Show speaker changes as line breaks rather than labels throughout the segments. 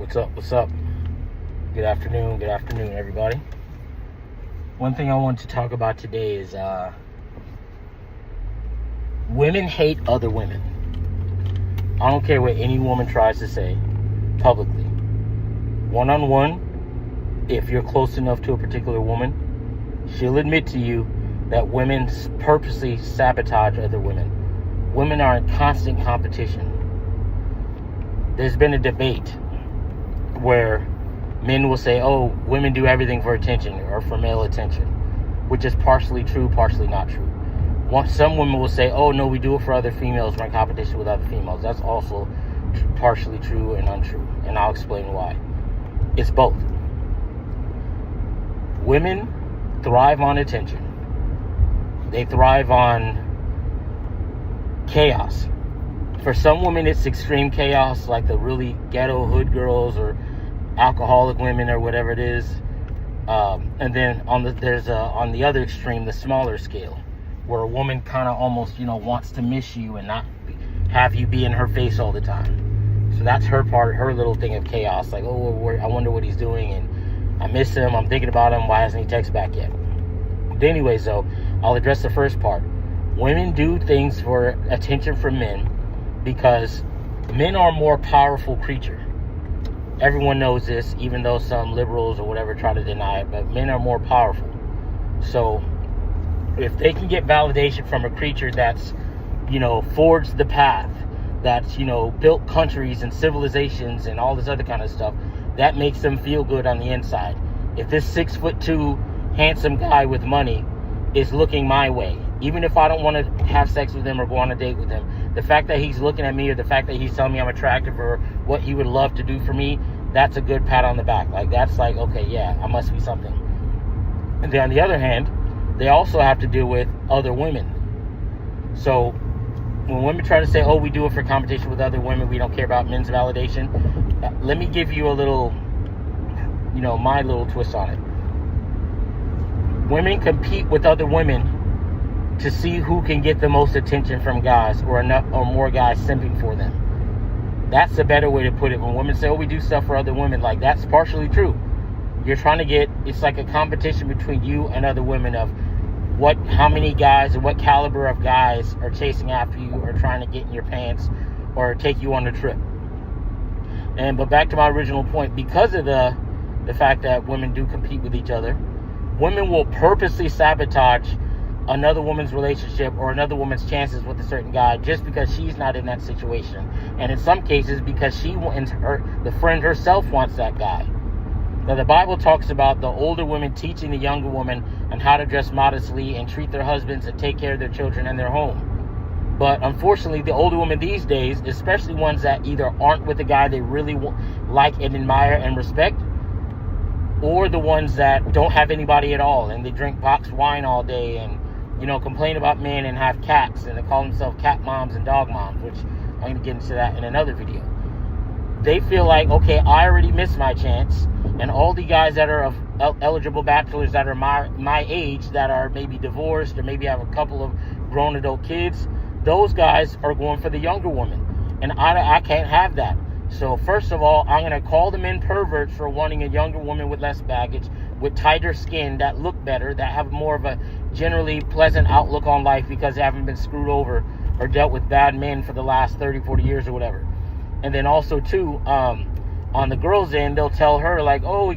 What's up? What's up? Good afternoon, everybody. One thing I want to talk about today is women hate other women. I don't care what any woman tries to say publicly. One-on-one, if you're close enough to a particular woman, she'll admit to you that women purposely sabotage other women. Women are in constant competition. There's been a debate where men will say, oh, women do everything for attention or for male attention, which is partially true, partially not true. Some women will say, oh, no, we do it for other females. We're in competition with other females. That's also partially true and untrue, and I'll explain why. It's both. Women thrive on attention. They thrive on chaos. For some women, it's extreme chaos, like the really ghetto hood girls or alcoholic women or whatever it is. And then there's on the other extreme, the smaller scale, where a woman kind of almost, wants to miss you and not have you be in her face all the time. So that's her part, her little thing of chaos. Like, oh, I wonder what he's doing, and I miss him. I'm thinking about him. Why hasn't he texted back yet? But anyways, though, I'll address the first part. Women do things for attention from men because men are a more powerful creature. Everyone knows this, even though some liberals or whatever try to deny it, but men are more powerful. So if they can get validation from a creature that's, forged the path, that's, built countries and civilizations and all this other kind of stuff, that makes them feel good on the inside. If this 6'2" handsome guy with money is looking my way, even if I don't want to have sex with him or go on a date with him, the fact that he's looking at me or the fact that he's telling me I'm attractive or what he would love to do for me, that's a good pat on the back. Like, that's like, okay, yeah, I must be something. And then on the other hand, they also have to deal with other women. So when women try to say, oh, we do it for competition with other women, we don't care about men's validation, let me give you a little, my little twist on it. Women compete with other women to see who can get the most attention from guys or more guys simping for them. That's a better way to put it. When women say, oh, we do stuff for other women, like, that's partially true. You're trying to it's like a competition between you and other women of how many guys or what caliber of guys are chasing after you or trying to get in your pants or take you on a trip. But back to my original point, because of the fact that women do compete with each other, women will purposely sabotage another woman's relationship or another woman's chances with a certain guy just because she's not in that situation. And in some cases, because the friend herself wants that guy. Now, the Bible talks about the older women teaching the younger woman on how to dress modestly and treat their husbands and take care of their children and their home. But unfortunately, the older women these days, especially ones that either aren't with the guy they really like and admire and respect, or the ones that don't have anybody at all and they drink boxed wine all day and complain about men and have cats, and they call themselves cat moms and dog moms, which I'm going to get into that in another video. They feel like, okay, I already missed my chance, and all the guys that are eligible bachelors that are my age, that are maybe divorced or maybe have a couple of grown adult kids, those guys are going for the younger woman, and I can't have that. So first of all, I'm going to call the men perverts for wanting a younger woman with less baggage, with tighter skin, that look better, that have more of a generally pleasant outlook on life because they haven't been screwed over or dealt with bad men for the last 30, 40 years or whatever. And then also, too, on the girl's end, they'll tell her, like, oh,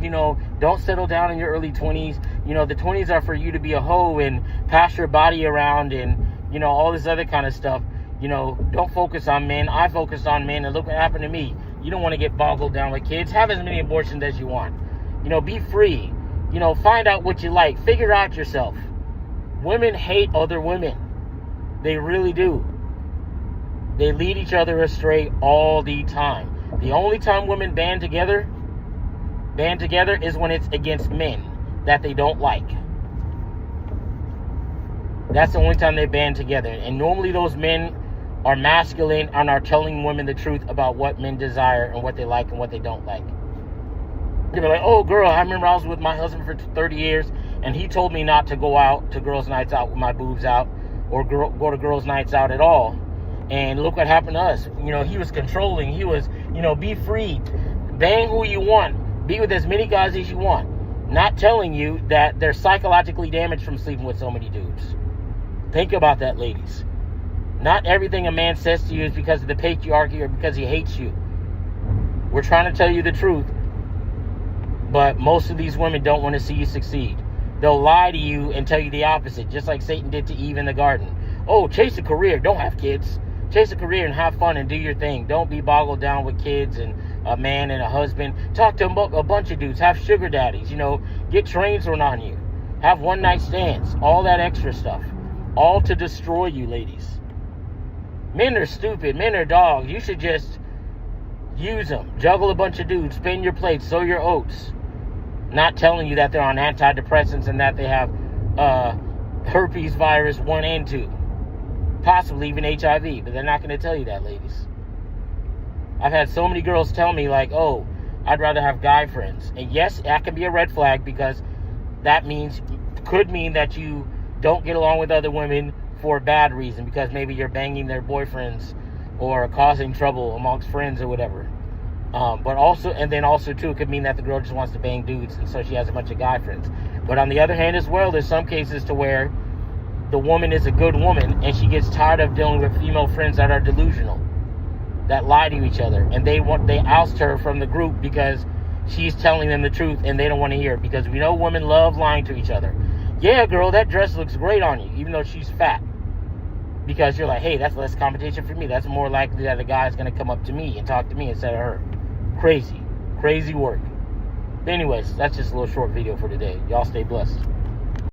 don't settle down in your early 20s. The 20s are for you to be a hoe and pass your body around and, all this other kind of stuff. Don't focus on men. I focused on men, and look what happened to me. You don't want to get boggled down with kids. Have as many abortions as you want. Be free. Find out what you like. Figure out yourself. Women hate other women. They really do. They lead each other astray all the time. The only time women band together is when it's against men that they don't like. That's the only time they band together. And normally those men are masculine and are telling women the truth about what men desire and what they like and what they don't like. They'll be like, oh, girl, I remember I was with my husband for 30 years, and he told me not to go out to girls' nights out with my boobs out or go to girls' nights out at all. And look what happened to us. He was controlling. He was, be free. Bang who you want. Be with as many guys as you want. Not telling you that they're psychologically damaged from sleeping with so many dudes. Think about that, ladies. Not everything a man says to you is because of the patriarchy or because he hates you. We're trying to tell you the truth. But most of these women don't want to see you succeed. They'll lie to you and tell you the opposite, just like Satan did to Eve in the garden. Oh, chase a career. Don't have kids. Chase a career and have fun and do your thing. Don't be boggled down with kids and a man and a husband. Talk to a bunch of dudes. Have sugar daddies. Get trains run on you. Have one night stands. All that extra stuff. All to destroy you, ladies. Men are stupid. Men are dogs. You should just use them. Juggle a bunch of dudes. Spin your plates. Sow your oats. Not telling you that they're on antidepressants and that they have herpes virus 1 and 2. Possibly even HIV. But they're not going to tell you that, ladies. I've had so many girls tell me, like, oh, I'd rather have guy friends. And yes, that can be a red flag, because that could mean that you don't get along with other women for a bad reason, because maybe you're banging their boyfriends or causing trouble amongst friends or whatever. But also too, it could mean that the girl just wants to bang dudes, and so she has a bunch of guy friends. But on the other hand as well, there's some cases to where the woman is a good woman and she gets tired of dealing with female friends that are delusional, that lie to each other, and they oust her from the group because she's telling them the truth and they don't want to hear it, because we know women love lying to each other. Yeah, girl, that dress looks great on you, even though she's fat. Because you're like, hey, that's less competition for me. That's more likely that a guy's going to come up to me and talk to me instead of her. Crazy work. But anyways, that's just a little short video for today. Y'all stay blessed.